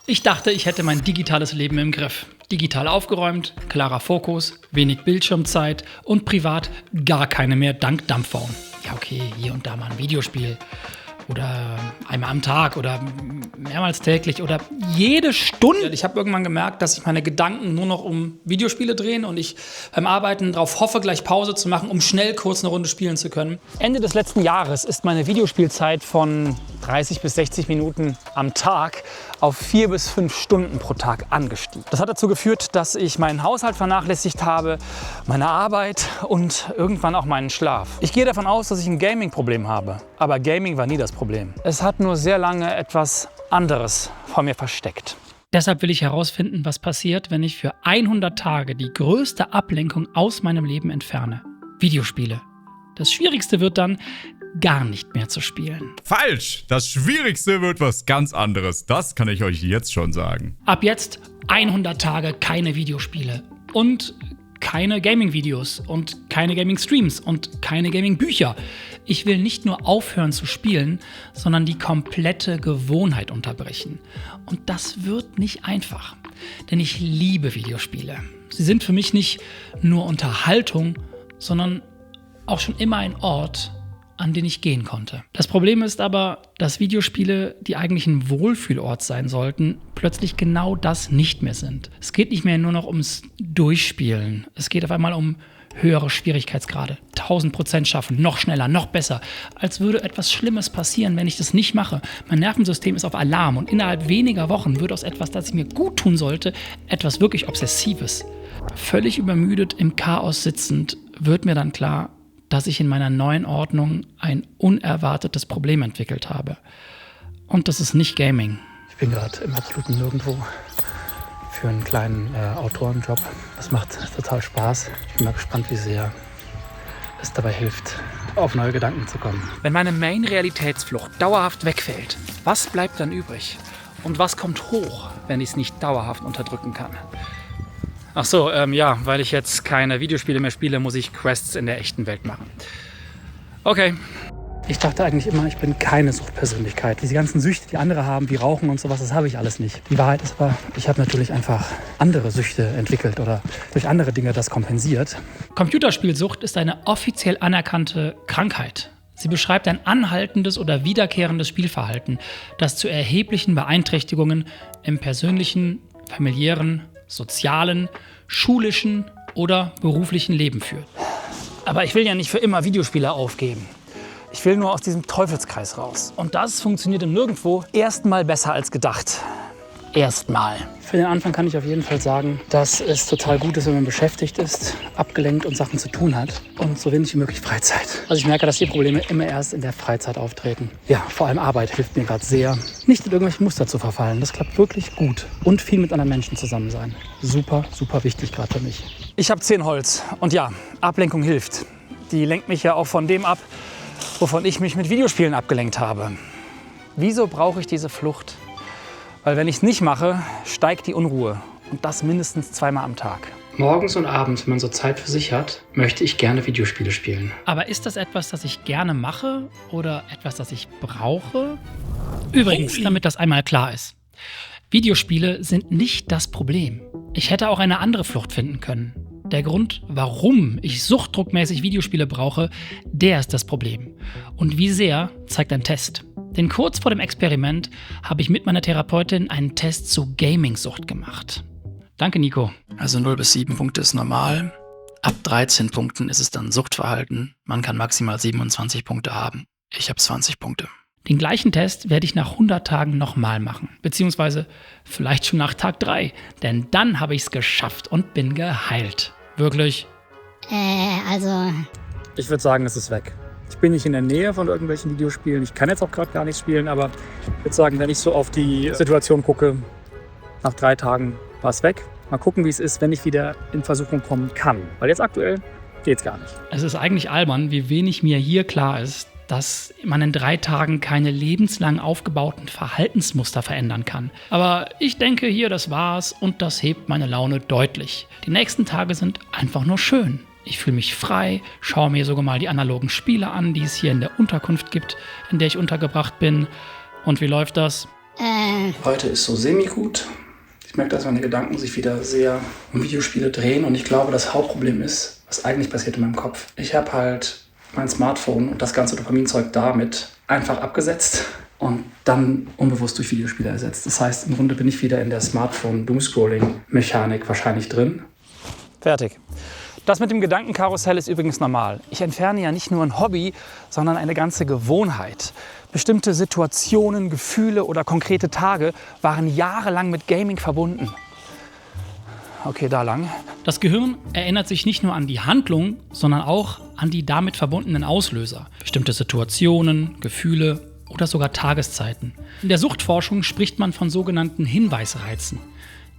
Ich dachte, ich hätte mein digitales Leben im Griff. Digital aufgeräumt, klarer Fokus, wenig Bildschirmzeit und privat gar keine mehr dank Dumbphone. Ja okay, hier und da mal ein Videospiel. Oder einmal am Tag oder mehrmals täglich oder jede Stunde. Ich habe irgendwann gemerkt, dass sich meine Gedanken nur noch um Videospiele drehen und ich beim Arbeiten darauf hoffe, gleich Pause zu machen, um schnell kurz eine Runde spielen zu können. Ende des letzten Jahres ist meine Videospielzeit von 30 bis 60 Minuten am Tag auf 4 bis 5 Stunden pro Tag angestiegen. Das hat dazu geführt, dass ich meinen Haushalt vernachlässigt habe, meine Arbeit und irgendwann auch meinen Schlaf. Ich gehe davon aus, dass ich ein Gaming-Problem habe. Aber Gaming war nie das Problem. Es hat nur sehr lange etwas anderes vor mir versteckt. Deshalb will ich herausfinden, was passiert, wenn ich für 100 Tage die größte Ablenkung aus meinem Leben entferne. Videospiele. Das Schwierigste wird dann, gar nicht mehr zu spielen. Falsch! Das Schwierigste wird was ganz anderes. Das kann ich euch jetzt schon sagen. Ab jetzt 100 Tage keine Videospiele und keine Gaming-Videos und keine Gaming-Streams und keine Gaming-Bücher. Ich will nicht nur aufhören zu spielen, sondern die komplette Gewohnheit unterbrechen. Und das wird nicht einfach, denn ich liebe Videospiele. Sie sind für mich nicht nur Unterhaltung, sondern auch schon immer ein Ort, an den ich gehen konnte. Das Problem ist aber, dass Videospiele, die eigentlich ein Wohlfühlort sein sollten, plötzlich genau das nicht mehr sind. Es geht nicht mehr nur noch ums Durchspielen. Es geht auf einmal um höhere Schwierigkeitsgrade. 1000% schaffen, noch schneller, noch besser. Als würde etwas Schlimmes passieren, wenn ich das nicht mache. Mein Nervensystem ist auf Alarm und innerhalb weniger Wochen wird aus etwas, das ich mir gut tun sollte, etwas wirklich Obsessives. Völlig übermüdet im Chaos sitzend wird mir dann klar, dass ich in meiner neuen Ordnung ein unerwartetes Problem entwickelt habe. Und das ist nicht Gaming. Ich bin gerade im absoluten Nirgendwo für einen kleinen Autorenjob. Das macht total Spaß. Ich bin mal gespannt, wie sehr es dabei hilft, auf neue Gedanken zu kommen. Wenn meine Main-Realitätsflucht dauerhaft wegfällt, was bleibt dann übrig? Und was kommt hoch, wenn ich es nicht dauerhaft unterdrücken kann? Ach so, ja, weil ich jetzt keine Videospiele mehr spiele, muss ich Quests in der echten Welt machen. Okay. Ich dachte eigentlich immer, ich bin keine Suchtpersönlichkeit. Diese ganzen Süchte, die andere haben, wie Rauchen und sowas, das habe ich alles nicht. Die Wahrheit ist aber, ich habe natürlich einfach andere Süchte entwickelt oder durch andere Dinge das kompensiert. Computerspielsucht ist eine offiziell anerkannte Krankheit. Sie beschreibt ein anhaltendes oder wiederkehrendes Spielverhalten, das zu erheblichen Beeinträchtigungen im persönlichen, familiären, sozialen, schulischen oder beruflichen Leben führt. Aber ich will ja nicht für immer Videospiele aufgeben. Ich will nur aus diesem Teufelskreis raus. Und das funktioniert im Nirgendwo erstmal besser als gedacht. Erstmal. Für den Anfang kann ich auf jeden Fall sagen, dass es total gut ist, wenn man beschäftigt ist, abgelenkt und Sachen zu tun hat und so wenig wie möglich Freizeit. Also ich merke, dass die Probleme immer erst in der Freizeit auftreten. Ja, vor allem Arbeit hilft mir gerade sehr, nicht in irgendwelche Muster zu verfallen. Das klappt wirklich gut. Und viel mit anderen Menschen zusammen sein. Super, super wichtig gerade für mich. Ich habe 10 Holz und ja, Ablenkung hilft. Die lenkt mich ja auch von dem ab, wovon ich mich mit Videospielen abgelenkt habe. Wieso brauche ich diese Flucht? Weil wenn ich es nicht mache, steigt die Unruhe. Und das mindestens 2-mal am Tag. Morgens und abends, wenn man so Zeit für sich hat, möchte ich gerne Videospiele spielen. Aber ist das etwas, das ich gerne mache oder etwas, das ich brauche? Übrigens, damit das einmal klar ist. Videospiele sind nicht das Problem. Ich hätte auch eine andere Flucht finden können. Der Grund, warum ich suchtdruckmäßig Videospiele brauche, der ist das Problem. Und wie sehr, zeigt ein Test. Denn kurz vor dem Experiment habe ich mit meiner Therapeutin einen Test zu Gaming-Sucht gemacht. Danke, Nico. Also 0 bis 7 Punkte ist normal. Ab 13 Punkten ist es dann Suchtverhalten. Man kann maximal 27 Punkte haben. Ich habe 20 Punkte. Den gleichen Test werde ich nach 100 Tagen nochmal machen. Beziehungsweise vielleicht schon nach Tag 3. Denn dann habe ich es geschafft und bin geheilt. Wirklich? Ich würde sagen, es ist weg. Ich bin nicht in der Nähe von irgendwelchen Videospielen. Ich kann jetzt auch gerade gar nicht spielen, aber ich würde sagen, wenn ich so auf die Situation gucke, nach 3 Tagen war es weg. Mal gucken, wie es ist, wenn ich wieder in Versuchung kommen kann. Weil jetzt aktuell geht's gar nicht. Es ist eigentlich albern, wie wenig mir hier klar ist, dass man in 3 Tagen keine lebenslang aufgebauten Verhaltensmuster verändern kann. Aber ich denke hier, das war's und das hebt meine Laune deutlich. Die nächsten Tage sind einfach nur schön. Ich fühle mich frei, schaue mir sogar mal die analogen Spiele an, die es hier in der Unterkunft gibt, in der ich untergebracht bin. Und wie läuft das? Heute ist so semi-gut. Ich merke, dass meine Gedanken sich wieder sehr um Videospiele drehen und ich glaube, das Hauptproblem ist, was eigentlich passiert in meinem Kopf. Ich habe halt mein Smartphone und das ganze Dopaminzeug damit einfach abgesetzt und dann unbewusst durch Videospiele ersetzt. Das heißt, im Grunde bin ich wieder in der Smartphone-Doomscrolling-Mechanik wahrscheinlich drin. Fertig. Das mit dem Gedankenkarussell ist übrigens normal. Ich entferne ja nicht nur ein Hobby, sondern eine ganze Gewohnheit. Bestimmte Situationen, Gefühle oder konkrete Tage waren jahrelang mit Gaming verbunden. Okay, da lang. Das Gehirn erinnert sich nicht nur an die Handlung, sondern auch an die damit verbundenen Auslöser. Bestimmte Situationen, Gefühle oder sogar Tageszeiten. In der Suchtforschung spricht man von sogenannten Hinweisreizen.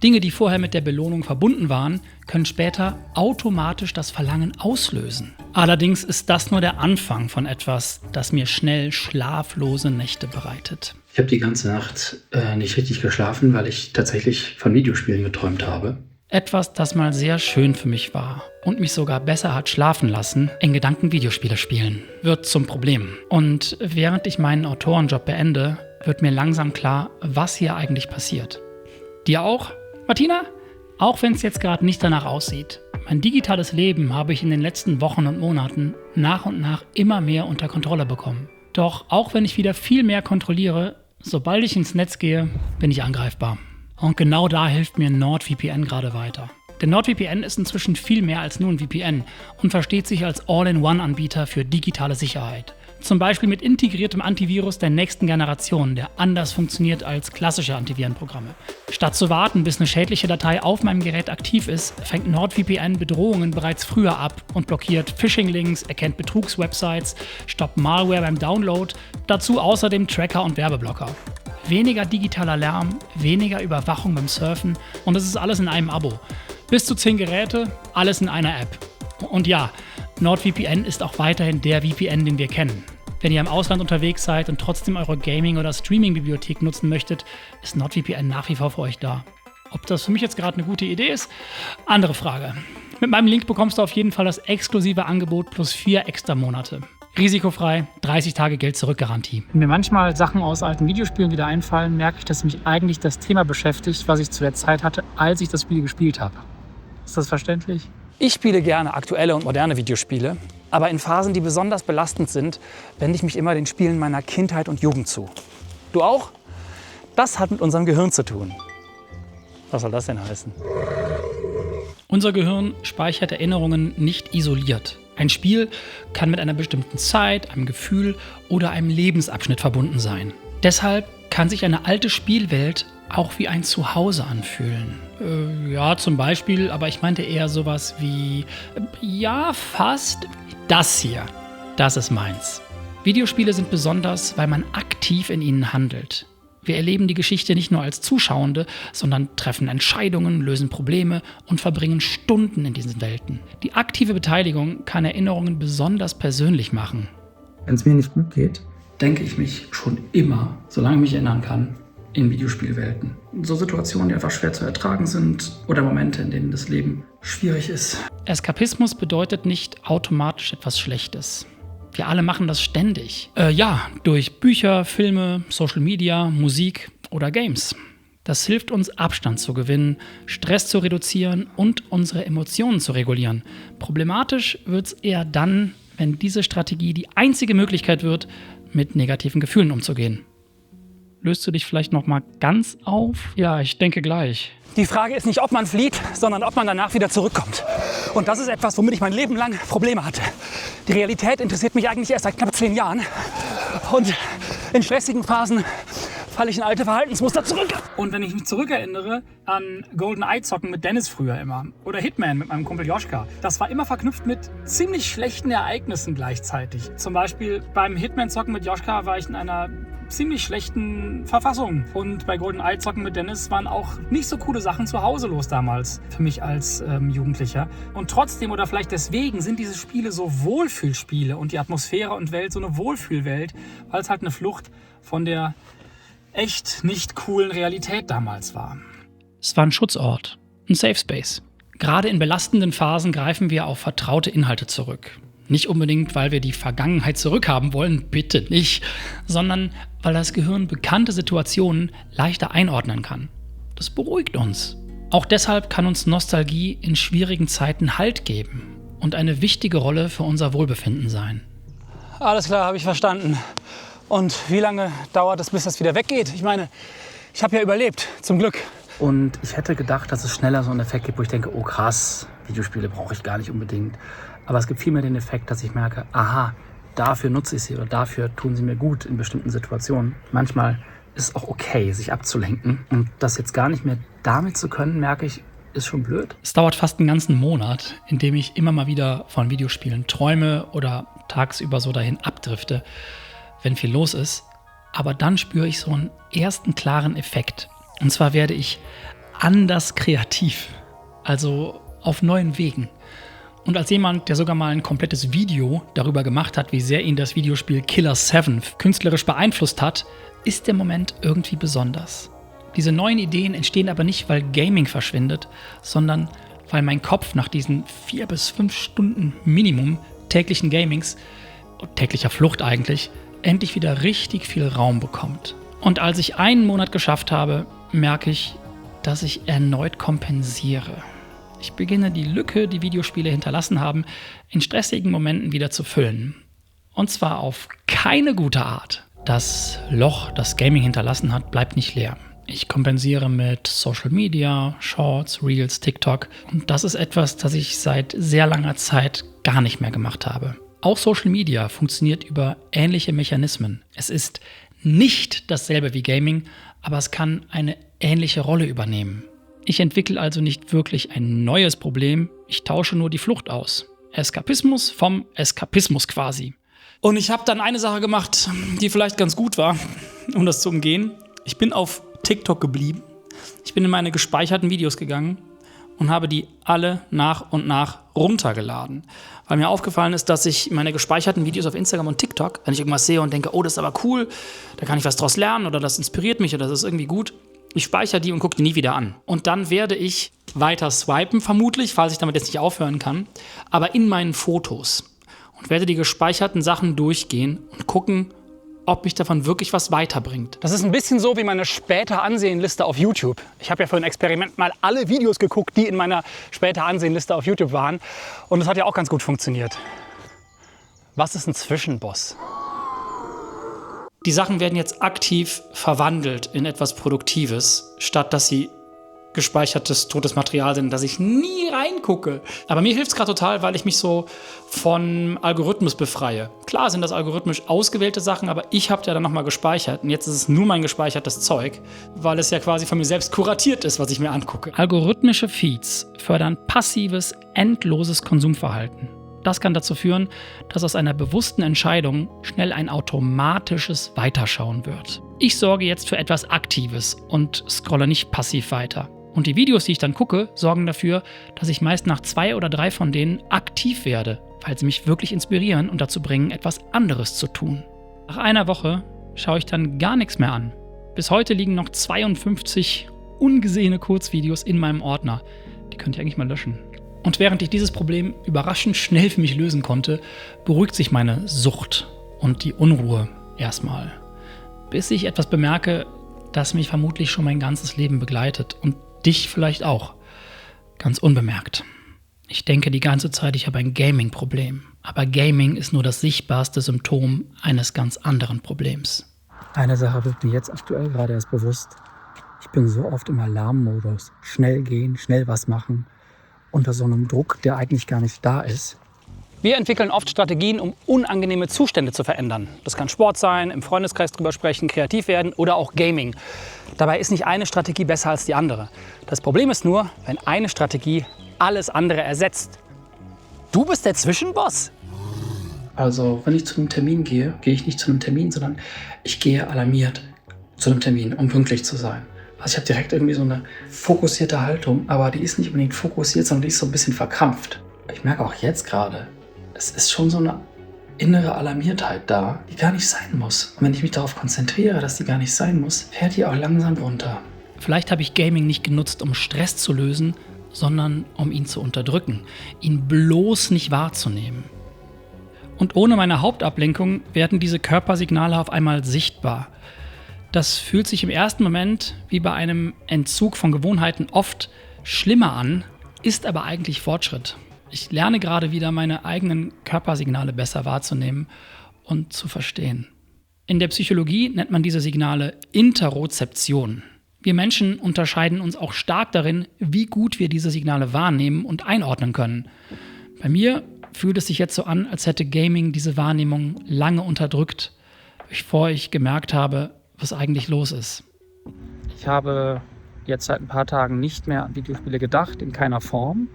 Dinge, die vorher mit der Belohnung verbunden waren, können später automatisch das Verlangen auslösen. Allerdings ist das nur der Anfang von etwas, das mir schnell schlaflose Nächte bereitet. Ich habe die ganze Nacht nicht richtig geschlafen, weil ich tatsächlich von Videospielen geträumt habe. Etwas, das mal sehr schön für mich war und mich sogar besser hat schlafen lassen, in Gedanken Videospiele spielen, wird zum Problem. Und während ich meinen Autorenjob beende, wird mir langsam klar, was hier eigentlich passiert. Dir auch? Martina? Auch wenn es jetzt gerade nicht danach aussieht. Mein digitales Leben habe ich in den letzten Wochen und Monaten nach und nach immer mehr unter Kontrolle bekommen. Doch auch wenn ich wieder viel mehr kontrolliere, sobald ich ins Netz gehe, bin ich angreifbar. Und genau da hilft mir NordVPN gerade weiter. Denn NordVPN ist inzwischen viel mehr als nur ein VPN und versteht sich als All-in-One-Anbieter für digitale Sicherheit. Zum Beispiel mit integriertem Antivirus der nächsten Generation, der anders funktioniert als klassische Antivirenprogramme. Statt zu warten, bis eine schädliche Datei auf meinem Gerät aktiv ist, fängt NordVPN Bedrohungen bereits früher ab und blockiert Phishing-Links, erkennt Betrugswebsites, stoppt Malware beim Download, dazu außerdem Tracker und Werbeblocker. Weniger digitaler Lärm, weniger Überwachung beim Surfen und es ist alles in einem Abo. Bis zu 10 Geräte, alles in einer App. Und ja, NordVPN ist auch weiterhin der VPN, den wir kennen. Wenn ihr im Ausland unterwegs seid und trotzdem eure Gaming- oder Streaming-Bibliothek nutzen möchtet, ist NordVPN nach wie vor für euch da. Ob das für mich jetzt gerade eine gute Idee ist? Andere Frage. Mit meinem Link bekommst du auf jeden Fall das exklusive Angebot plus 4 extra Monate. Risikofrei, 30 Tage Geld-Zurück-Garantie. Wenn mir manchmal Sachen aus alten Videospielen wieder einfallen, merke ich, dass mich eigentlich das Thema beschäftigt, was ich zu der Zeit hatte, als ich das Spiel gespielt habe. Ist das verständlich? Ich spiele gerne aktuelle und moderne Videospiele, aber in Phasen, die besonders belastend sind, wende ich mich immer den Spielen meiner Kindheit und Jugend zu. Du auch? Das hat mit unserem Gehirn zu tun. Was soll das denn heißen? Unser Gehirn speichert Erinnerungen nicht isoliert. Ein Spiel kann mit einer bestimmten Zeit, einem Gefühl oder einem Lebensabschnitt verbunden sein. Deshalb kann sich eine alte Spielwelt auch wie ein Zuhause anfühlen. Ja, zum Beispiel, aber ich meinte eher sowas wie, ja, fast das hier. Das ist meins. Videospiele sind besonders, weil man aktiv in ihnen handelt. Wir erleben die Geschichte nicht nur als Zuschauende, sondern treffen Entscheidungen, lösen Probleme und verbringen Stunden in diesen Welten. Die aktive Beteiligung kann Erinnerungen besonders persönlich machen. Wenn es mir nicht gut geht, denke ich mich schon immer, solange ich mich erinnern kann, in Videospielwelten. So Situationen, die einfach schwer zu ertragen sind oder Momente, in denen das Leben schwierig ist. Eskapismus bedeutet nicht automatisch etwas Schlechtes. Wir alle machen das ständig. Durch Bücher, Filme, Social Media, Musik oder Games. Das hilft uns, Abstand zu gewinnen, Stress zu reduzieren und unsere Emotionen zu regulieren. Problematisch wird es eher dann, wenn diese Strategie die einzige Möglichkeit wird, mit negativen Gefühlen umzugehen. Löst du dich vielleicht noch mal ganz auf? Ja, ich denke gleich. Die Frage ist nicht, ob man flieht, sondern ob man danach wieder zurückkommt. Und das ist etwas, womit ich mein Leben lang Probleme hatte. Die Realität interessiert mich eigentlich erst seit knapp 10 Jahren. Und in stressigen Phasen falle ich in alte Verhaltensmuster zurück. Und wenn ich mich zurückerinnere an GoldenEye-Zocken mit Dennis früher immer oder Hitman mit meinem Kumpel Joschka, das war immer verknüpft mit ziemlich schlechten Ereignissen gleichzeitig. Zum Beispiel beim Hitman-Zocken mit Joschka war ich in einer ziemlich schlechten Verfassung. Und bei GoldenEye-Zocken mit Dennis waren auch nicht so coole Sachen zu Hause los damals für mich als Jugendlicher. Und trotzdem oder vielleicht deswegen sind diese Spiele so Wohlfühlspiele und die Atmosphäre und Welt so eine Wohlfühlwelt, weil es halt eine Flucht von der echt nicht coolen Realität damals war. Es war ein Schutzort, ein Safe Space. Gerade in belastenden Phasen greifen wir auf vertraute Inhalte zurück. Nicht unbedingt, weil wir die Vergangenheit zurückhaben wollen, bitte nicht, sondern weil das Gehirn bekannte Situationen leichter einordnen kann. Das beruhigt uns. Auch deshalb kann uns Nostalgie in schwierigen Zeiten Halt geben und eine wichtige Rolle für unser Wohlbefinden sein. Alles klar, habe ich verstanden. Und wie lange dauert es, bis das wieder weggeht? Ich meine, ich habe ja überlebt, zum Glück. Und ich hätte gedacht, dass es schneller so einen Effekt gibt, wo ich denke, oh krass, Videospiele brauche ich gar nicht unbedingt. Aber es gibt vielmehr den Effekt, dass ich merke, aha, dafür nutze ich sie oder dafür tun sie mir gut in bestimmten Situationen. Manchmal ist es auch okay, sich abzulenken. Und das jetzt gar nicht mehr damit zu können, merke ich, ist schon blöd. Es dauert fast einen ganzen Monat, in dem ich immer mal wieder von Videospielen träume oder tagsüber so dahin abdrifte, wenn viel los ist. Aber dann spüre ich so einen ersten klaren Effekt. Und zwar werde ich anders kreativ, also auf neuen Wegen. Und als jemand, der sogar mal ein komplettes Video darüber gemacht hat, wie sehr ihn das Videospiel Killer 7 künstlerisch beeinflusst hat, ist der Moment irgendwie besonders. Diese neuen Ideen entstehen aber nicht, weil Gaming verschwindet, sondern weil mein Kopf nach diesen 4 bis 5 Stunden Minimum täglichen Gamings, täglicher Flucht eigentlich, endlich wieder richtig viel Raum bekommt. Und als ich einen Monat geschafft habe, merke ich, dass ich erneut kompensiere. Ich beginne die Lücke, die Videospiele hinterlassen haben, in stressigen Momenten wieder zu füllen. Und zwar auf keine gute Art. Das Loch, das Gaming hinterlassen hat, bleibt nicht leer. Ich kompensiere mit Social Media, Shorts, Reels, TikTok. Und das ist etwas, das ich seit sehr langer Zeit gar nicht mehr gemacht habe. Auch Social Media funktioniert über ähnliche Mechanismen. Es ist nicht dasselbe wie Gaming, aber es kann eine ähnliche Rolle übernehmen. Ich entwickle also nicht wirklich ein neues Problem, ich tausche nur die Flucht aus. Eskapismus vom Eskapismus quasi. Und ich habe dann eine Sache gemacht, die vielleicht ganz gut war, um das zu umgehen. Ich bin auf TikTok geblieben. Ich bin in meine gespeicherten Videos gegangen und habe die alle nach und nach runtergeladen. Weil mir aufgefallen ist, dass ich meine gespeicherten Videos auf Instagram und TikTok, wenn ich irgendwas sehe und denke, oh, das ist aber cool, da kann ich was draus lernen oder das inspiriert mich oder das ist irgendwie gut, ich speichere die und gucke die nie wieder an. Und dann werde ich weiter swipen, vermutlich, falls ich damit jetzt nicht aufhören kann, aber in meinen Fotos. Und werde die gespeicherten Sachen durchgehen und gucken, ob mich davon wirklich was weiterbringt. Das ist ein bisschen so wie meine später Ansehenliste auf YouTube. Ich habe ja für ein Experiment mal alle Videos geguckt, die in meiner später Ansehenliste auf YouTube waren. Und das hat ja auch ganz gut funktioniert. Was ist ein Zwischenboss? Die Sachen werden jetzt aktiv verwandelt in etwas Produktives, statt dass sie gespeichertes, totes Material sind, dass ich nie reingucke. Aber mir hilft es gerade total, weil ich mich so von Algorithmus befreie. Klar sind das algorithmisch ausgewählte Sachen, aber ich habe ja dann nochmal gespeichert. Und jetzt ist es nur mein gespeichertes Zeug, weil es ja quasi von mir selbst kuratiert ist, was ich mir angucke. Algorithmische Feeds fördern passives, endloses Konsumverhalten. Das kann dazu führen, dass aus einer bewussten Entscheidung schnell ein automatisches Weiterschauen wird. Ich sorge jetzt für etwas Aktives und scrolle nicht passiv weiter. Und die Videos, die ich dann gucke, sorgen dafür, dass ich meist nach 2 oder 3 von denen aktiv werde, weil sie mich wirklich inspirieren und dazu bringen, etwas anderes zu tun. Nach einer Woche schaue ich dann gar nichts mehr an. Bis heute liegen noch 52 ungesehene Kurzvideos in meinem Ordner. Die könnt ihr eigentlich mal löschen. Und während ich dieses Problem überraschend schnell für mich lösen konnte, beruhigt sich meine Sucht und die Unruhe erstmal. Bis ich etwas bemerke, das mich vermutlich schon mein ganzes Leben begleitet und dich vielleicht auch. Ganz unbemerkt. Ich denke die ganze Zeit, ich habe ein Gaming-Problem. Aber Gaming ist nur das sichtbarste Symptom eines ganz anderen Problems. Eine Sache wird mir jetzt aktuell gerade erst bewusst. Ich bin so oft im Alarmmodus. Schnell gehen, schnell was machen. Unter so einem Druck, der eigentlich gar nicht da ist. Wir entwickeln oft Strategien, um unangenehme Zustände zu verändern. Das kann Sport sein, im Freundeskreis drüber sprechen, kreativ werden oder auch Gaming. Dabei ist nicht eine Strategie besser als die andere. Das Problem ist nur, wenn eine Strategie alles andere ersetzt. Du bist der Zwischenboss. Also, wenn ich zu einem Termin gehe, gehe ich nicht zu einem Termin, sondern ich gehe alarmiert zu einem Termin, um pünktlich zu sein. Also ich habe direkt irgendwie so eine fokussierte Haltung, aber die ist nicht unbedingt fokussiert, sondern die ist so ein bisschen verkrampft. Ich merke auch jetzt gerade, es ist schon so eine innere Alarmiertheit da, die gar nicht sein muss. Und wenn ich mich darauf konzentriere, dass die gar nicht sein muss, fährt die auch langsam runter. Vielleicht habe ich Gaming nicht genutzt, um Stress zu lösen, sondern um ihn zu unterdrücken, ihn bloß nicht wahrzunehmen. Und ohne meine Hauptablenkung werden diese Körpersignale auf einmal sichtbar. Das fühlt sich im ersten Moment wie bei einem Entzug von Gewohnheiten oft schlimmer an, ist aber eigentlich Fortschritt. Ich lerne gerade wieder, meine eigenen Körpersignale besser wahrzunehmen und zu verstehen. In der Psychologie nennt man diese Signale Interozeption. Wir Menschen unterscheiden uns auch stark darin, wie gut wir diese Signale wahrnehmen und einordnen können. Bei mir fühlt es sich jetzt so an, als hätte Gaming diese Wahrnehmung lange unterdrückt, bevor ich gemerkt habe, was eigentlich los ist. Ich habe jetzt seit ein paar Tagen nicht mehr an Videospiele gedacht, in keiner Form.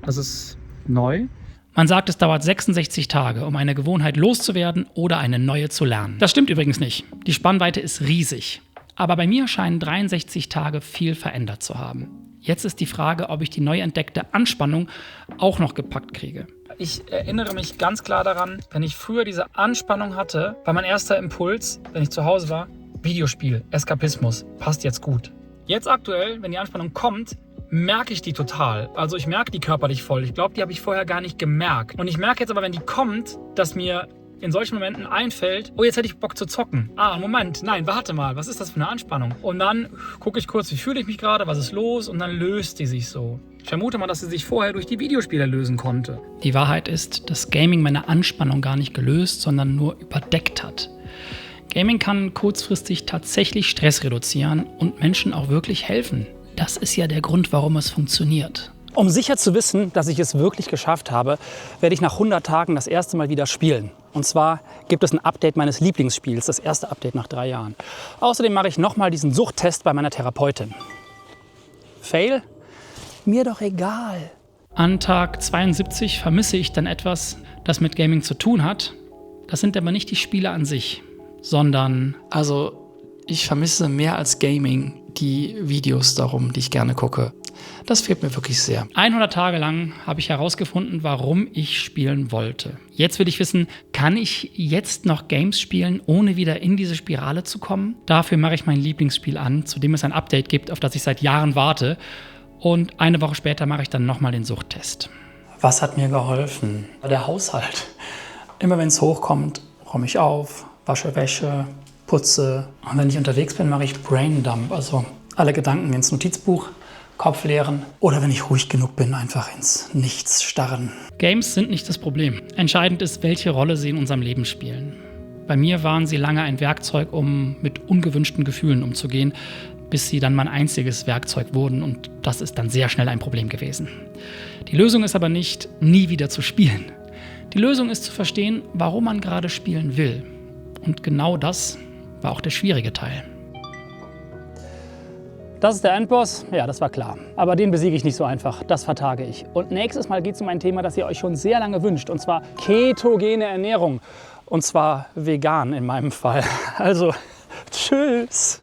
Das ist neu. Man sagt, es dauert 66 Tage, um eine Gewohnheit loszuwerden oder eine neue zu lernen. Das stimmt übrigens nicht. Die Spannweite ist riesig. Aber bei mir scheinen 63 Tage viel verändert zu haben. Jetzt ist die Frage, ob ich die neu entdeckte Anspannung auch noch gepackt kriege. Ich erinnere mich ganz klar daran, wenn ich früher diese Anspannung hatte, war mein erster Impuls, wenn ich zu Hause war, Videospiel, Eskapismus, passt jetzt gut. Jetzt aktuell, wenn die Anspannung kommt, merke ich die total. Also ich merke die körperlich voll. Ich glaube, die habe ich vorher gar nicht gemerkt. Und ich merke jetzt aber, wenn die kommt, dass mir in solchen Momenten einfällt, oh, jetzt hätte ich Bock zu zocken. Moment, nein, warte mal, was ist das für eine Anspannung? Und dann gucke ich kurz, wie fühle ich mich gerade, was ist los? Und dann löst die sich so. Ich vermute mal, dass sie sich vorher durch die Videospiele lösen konnte. Die Wahrheit ist, dass Gaming meine Anspannung gar nicht gelöst, sondern nur überdeckt hat. Gaming kann kurzfristig tatsächlich Stress reduzieren und Menschen auch wirklich helfen. Das ist ja der Grund, warum es funktioniert. Um sicher zu wissen, dass ich es wirklich geschafft habe, werde ich nach 100 Tagen das erste Mal wieder spielen. Und zwar gibt es ein Update meines Lieblingsspiels, das erste Update nach 3 Jahren. Außerdem mache ich nochmal diesen Suchttest bei meiner Therapeutin. Fail? Mir doch egal. An Tag 72 vermisse ich dann etwas, das mit Gaming zu tun hat. Das sind aber nicht die Spiele an sich, sondern... ich vermisse mehr als Gaming die Videos darum, die ich gerne gucke. Das fehlt mir wirklich sehr. 100 Tage lang habe ich herausgefunden, warum ich spielen wollte. Jetzt will ich wissen, kann ich jetzt noch Games spielen, ohne wieder in diese Spirale zu kommen? Dafür mache ich mein Lieblingsspiel an, zu dem es ein Update gibt, auf das ich seit Jahren warte. Und eine Woche später mache ich dann nochmal den Suchttest. Was hat mir geholfen? Der Haushalt. Immer wenn es hochkommt, räume ich auf, wasche Wäsche, putze. Und wenn ich unterwegs bin, mache ich Braindump, also alle Gedanken ins Notizbuch, Kopf leeren oder wenn ich ruhig genug bin, einfach ins Nichts starren. Games sind nicht das Problem. Entscheidend ist, welche Rolle sie in unserem Leben spielen. Bei mir waren sie lange ein Werkzeug, um mit ungewünschten Gefühlen umzugehen, bis sie dann mein einziges Werkzeug wurden und das ist dann sehr schnell ein Problem gewesen. Die Lösung ist aber nicht, nie wieder zu spielen. Die Lösung ist zu verstehen, warum man gerade spielen will. Und genau das war auch der schwierige Teil. Das ist der Endboss? Ja, das war klar. Aber den besiege ich nicht so einfach. Das vertage ich. Und nächstes Mal geht es um ein Thema, das ihr euch schon sehr lange wünscht. Und zwar ketogene Ernährung. Und zwar vegan in meinem Fall. Also, tschüss.